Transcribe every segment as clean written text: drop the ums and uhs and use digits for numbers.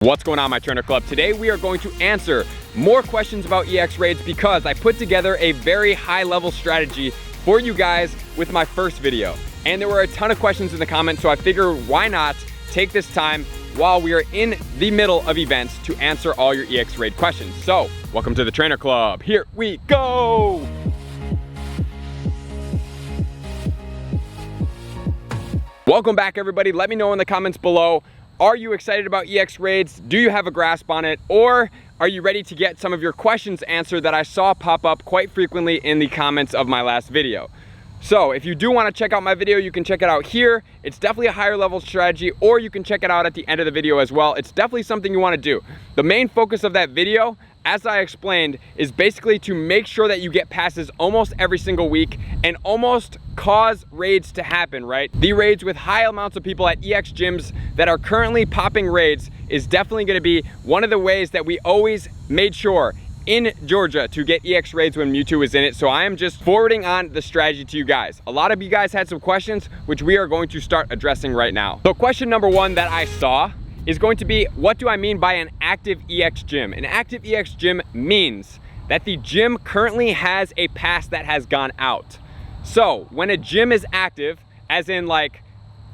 What's going on, my trainer club? Today we are going to answer more questions about EX raids because I put together a very high level strategy for you guys with my first video. And there were a ton of questions in the comments, so I figured why not take this time while we are in the middle of events to answer all your EX raid questions. So, welcome to the trainer club. Here we go! Welcome back, everybody. Let me know in the comments below. Are you excited about EX raids? Do you have a grasp on it? Or are you ready to get some of your questions answered that I saw pop up quite frequently in the comments of my last video? So if you do want to check out my video, you can check it out here. It's definitely a higher level strategy, or you can check it out at the end of the video as well. It's definitely something you want to do. The main focus of that video, as I explained, is basically to make sure that you get passes almost every single week and almost cause raids to happen, right? The raids with high amounts of people at EX gyms that are currently popping raids is definitely going to be one of the ways that we always made sure in Georgia to get EX raids when Mewtwo is in it. So I am just forwarding on the strategy to you guys. A lot of you guys had some questions, which we are going to start addressing right now. So question number one that I saw is going to be, what do I mean by an active EX gym? An active EX gym means that the gym currently has a pass that has gone out. So when a gym is active, as in like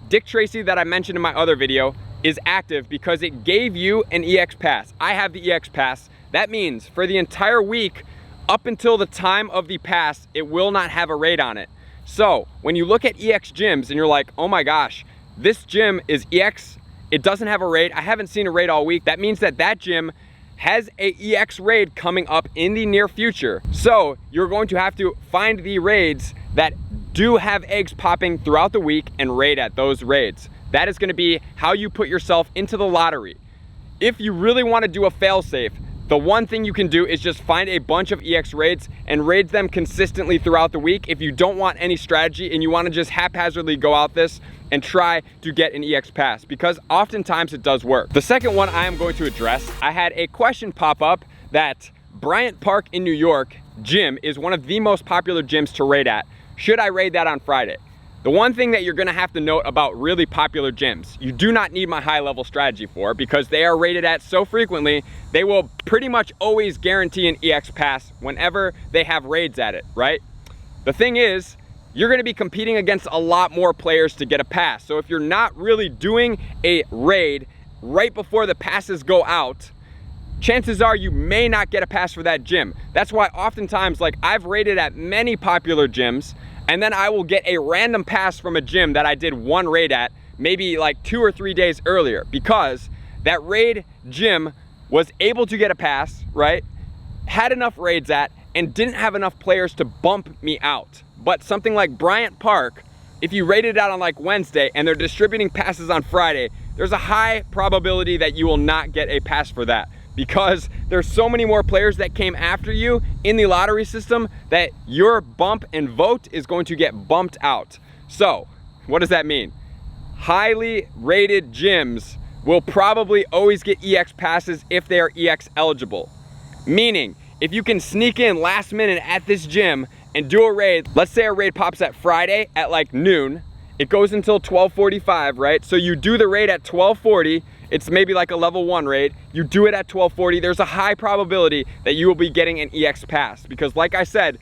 Dick Tracy that I mentioned in my other video, is active because it gave you an EX pass. I have the EX pass. That means for the entire week, up until the time of the pass, it will not have a raid on it. So when you look at EX gyms and you're like, oh my gosh, this gym is EX, it doesn't have a raid, I haven't seen a raid all week, that means that that gym has a EX raid coming up in the near future. So you're going to have to find the raids that do have eggs popping throughout the week and raid at those raids. That is going to be how you put yourself into the lottery. If you really want to do a fail-safe, the one thing you can do is just find a bunch of EX raids and raid them consistently throughout the week if you don't want any strategy and you want to just haphazardly go out this and try to get an EX pass, because oftentimes it does work. The second one I am going to address, I had a question pop up that Bryant Park in New York gym is one of the most popular gyms to raid at. Should I raid that on Friday? The one thing that you're gonna have to note about really popular gyms, you do not need my high level strategy for, because they are raided at so frequently, they will pretty much always guarantee an EX pass whenever they have raids at it, right? The thing is, you're gonna be competing against a lot more players to get a pass. So if you're not really doing a raid right before the passes go out, chances are you may not get a pass for that gym. That's why oftentimes, like, I've raided at many popular gyms, and then I will get a random pass from a gym that I did one raid at maybe like 2 or 3 days earlier, because that raid gym was able to get a pass, right? Had enough raids at and didn't have enough players to bump me out. But something like Bryant Park, if you raid it out on like Wednesday and they're distributing passes on Friday, there's a high probability that you will not get a pass for that, because there's so many more players that came after you in the lottery system that your bump and vote is going to get bumped out. So what does that mean? Highly rated gyms will probably always get EX passes if they are EX eligible. Meaning, if you can sneak in last minute at this gym and do a raid, let's say a raid pops at Friday at like noon, it goes until 12:45, right? So you do the raid at 12:40, it's maybe like a level 1 raid, you do it at 12:40, there's a high probability that you will be getting an EX pass, because like I said,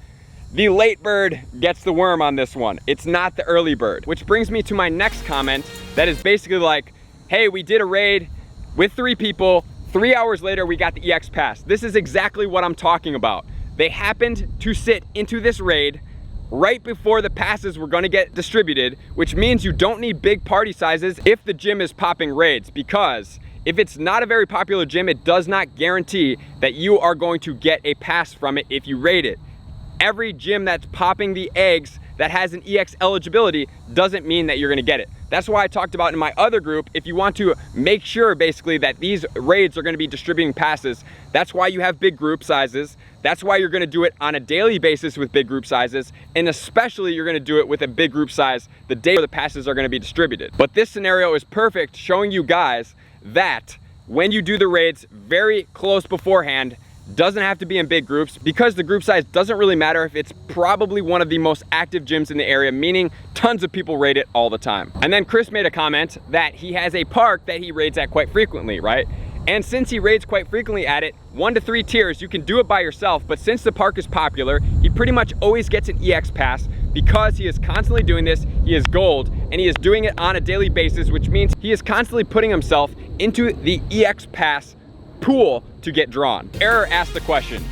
the late bird gets the worm on this one. It's not the early bird. Which brings me to my next comment that is basically like, hey, we did a raid with 3 people, 3 hours later we got the EX pass. This is exactly what I'm talking about. They happened to sit into this raid right before the passes were gonna get distributed, which means you don't need big party sizes if the gym is popping raids, because if it's not a very popular gym, it does not guarantee that you are going to get a pass from it if you raid it. Every gym that's popping the eggs that has an EX eligibility doesn't mean that you're gonna get it. That's why I talked about in my other group, if you want to make sure basically that these raids are gonna be distributing passes, that's why you have big group sizes. That's why you're gonna do it on a daily basis with big group sizes, and especially you're gonna do it with a big group size the day the passes are gonna be distributed. But this scenario is perfect, showing you guys that when you do the raids very close beforehand, doesn't have to be in big groups, because the group size doesn't really matter if it's probably one of the most active gyms in the area, meaning tons of people raid it all the time. And then Chris made a comment that he has a park that he raids at quite frequently, right? And since he raids quite frequently at it, 1 to 3 tiers, you can do it by yourself, but since the park is popular, he pretty much always gets an EX pass because he is constantly doing this. He is gold, and he is doing it on a daily basis, which means he is constantly putting himself into the EX pass pool to get drawn. Error asked the question,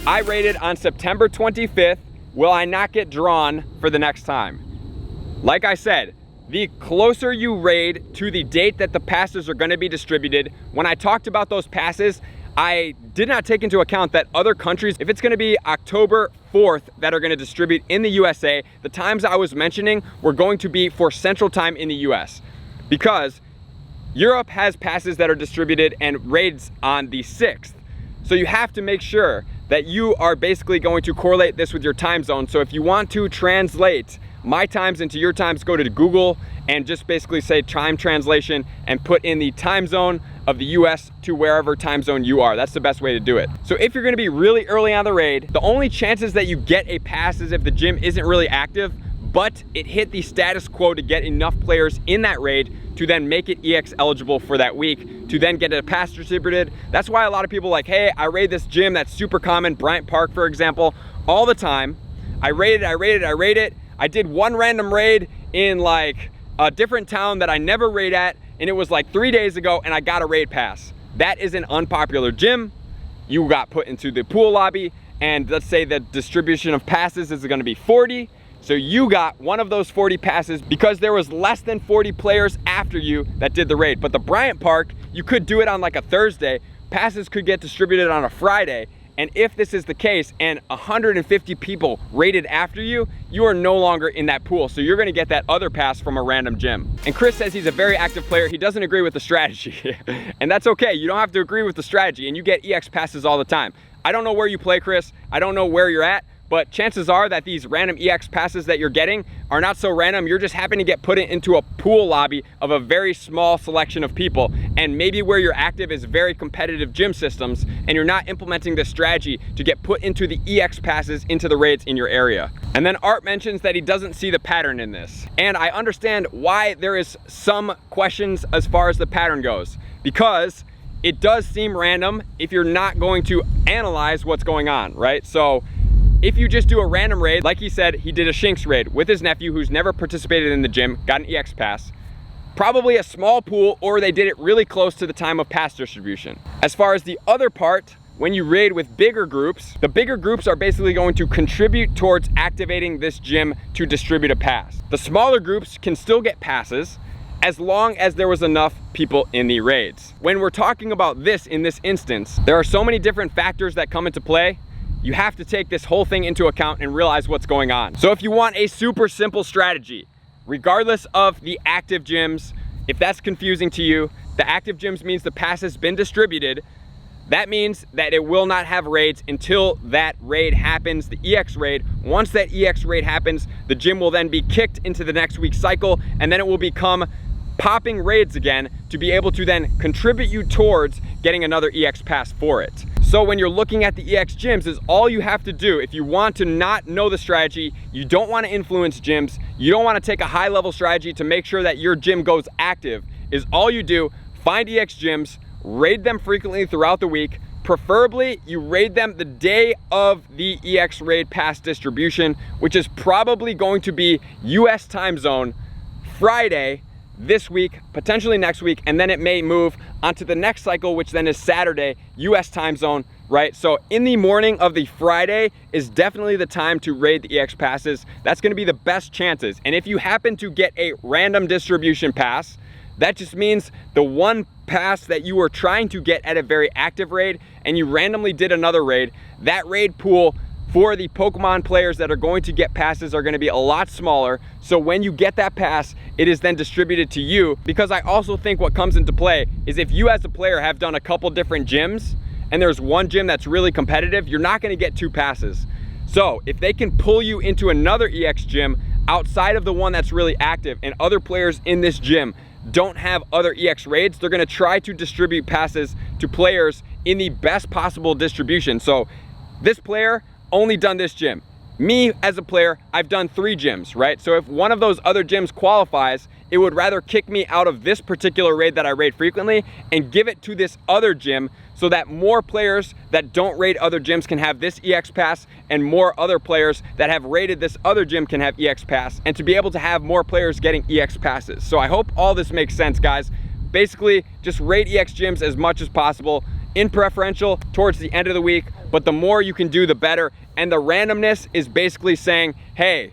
I raided on September 25th, will I not get drawn for the next time? Like I said, the closer you raid to the date that the passes are going to be distributed, when I talked about those passes, I did not take into account that other countries, if it's going to be October 4th that are going to distribute in the USA, the times I was mentioning were going to be for Central Time in the US, because Europe has passes that are distributed and raids on the 6th. So you have to make sure that you are basically going to correlate this with your time zone. So if you want to translate my times into your times, go to Google and just basically say time translation and put in the time zone of the US to wherever time zone you are. That's the best way to do it. So if you're gonna be really early on the raid, the only chances that you get a pass is if the gym isn't really active, but it hit the status quo to get enough players in that raid to then make it EX eligible for that week, to then get a pass distributed. That's why a lot of people are like, hey, I raid this gym that's super common, Bryant Park, for example, all the time. I raid it. I did one random raid in like a different town that I never raid at, and it was like 3 days ago, and I got a raid pass. That is an unpopular gym. You got put into the pool lobby, and let's say the distribution of passes is gonna be 40. So you got one of those 40 passes because there was less than 40 players after you that did the raid. But the Bryant Park, you could do it on like a Thursday. Passes could get distributed on a Friday. And if this is the case and 150 people raided after you, you are no longer in that pool. So you're gonna get that other pass from a random gym. And Chris says he's a very active player. He doesn't agree with the strategy. And that's okay. You don't have to agree with the strategy, and you get EX passes all the time. I don't know where you play, Chris. I don't know where you're at, but chances are that these random EX passes that you're getting are not so random. You're just happen to get put into a pool lobby of a very small selection of people. And maybe where you're active is very competitive gym systems, and you're not implementing this strategy to get put into the EX passes into the raids in your area. And then Art mentions that he doesn't see the pattern in this. And I understand why there is some questions as far as the pattern goes, because it does seem random if you're not going to analyze what's going on, right? So if you just do a random raid, like he said, he did a Shinx raid with his nephew who's never participated in the gym, got an EX pass, probably a small pool, or they did it really close to the time of pass distribution. As far as the other part, when you raid with bigger groups, the bigger groups are basically going to contribute towards activating this gym to distribute a pass. The smaller groups can still get passes as long as there was enough people in the raids. When we're talking about this in this instance, there are so many different factors that come into play. You have to take this whole thing into account and realize what's going on. So if you want a super simple strategy, regardless of the active gyms, if that's confusing to you, the active gyms means the pass has been distributed. That means that it will not have raids until that raid happens, the EX raid. Once that EX raid happens, the gym will then be kicked into the next week's cycle, and then it will become popping raids again to be able to then contribute you towards getting another EX pass for it. So when you're looking at the EX gyms, is all you have to do. If you want to not know the strategy, you don't want to influence gyms, you don't want to take a high level strategy to make sure that your gym goes active, is all you do, find EX gyms, raid them frequently throughout the week. Preferably you raid them the day of the EX raid pass distribution, which is probably going to be US time zone Friday this week, potentially next week, and then it may move onto the next cycle, which then is Saturday, US time zone, right? So in the morning of the Friday is definitely the time to raid the EX passes. That's gonna be the best chances. And if you happen to get a random distribution pass, that just means the one pass that you were trying to get at a very active raid and you randomly did another raid, that raid pool for the Pokemon players that are going to get passes are going to be a lot smaller. So when you get that pass, it is then distributed to you, because I also think what comes into play is if you as a player have done a couple different gyms and there's one gym that's really competitive, you're not going to get 2 passes. So if they can pull you into another EX gym outside of the one that's really active and other players in this gym don't have other EX raids, they're going to try to distribute passes to players in the best possible distribution. So this player only done this gym. Me as a player, I've done 3 gyms, right? So if one of those other gyms qualifies, it would rather kick me out of this particular raid that I raid frequently and give it to this other gym so that more players that don't raid other gyms can have this EX pass and more other players that have raided this other gym can have EX pass, and to be able to have more players getting EX passes. So I hope all this makes sense, guys. Basically, just raid EX gyms as much as possible in preferential towards the end of the week, but the more you can do, the better. And the randomness is basically saying, hey,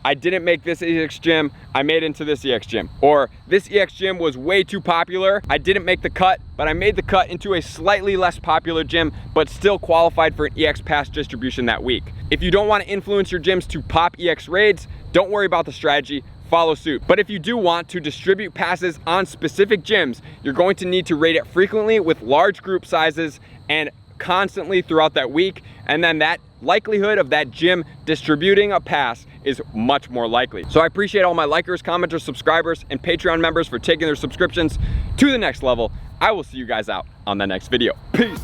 I didn't make this EX gym, I made it into this EX gym. Or this EX gym was way too popular, I didn't make the cut, but I made the cut into a slightly less popular gym, but still qualified for an EX pass distribution that week. If you don't want to influence your gyms to pop EX raids, don't worry about the strategy, follow suit. But if you do want to distribute passes on specific gyms, you're going to need to raid it frequently with large group sizes and constantly throughout that week, and then that likelihood of that gym distributing a pass is much more likely. So I appreciate all my likers, commenters, subscribers, and Patreon members for taking their subscriptions to the next level. I will see you guys out on the next video. Peace.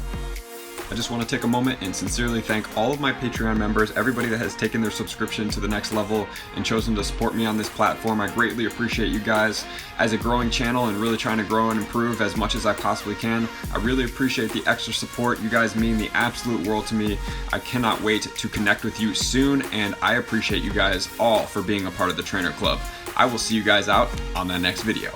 I just want to take a moment and sincerely thank all of my Patreon members, everybody that has taken their subscription to the next level and chosen to support me on this platform. I greatly appreciate you guys. As a growing channel and really trying to grow and improve as much as I possibly can, I really appreciate the extra support. You guys mean the absolute world to me. I cannot wait to connect with you soon, and I appreciate you guys all for being a part of the Trainer Club. I will see you guys out on the next video.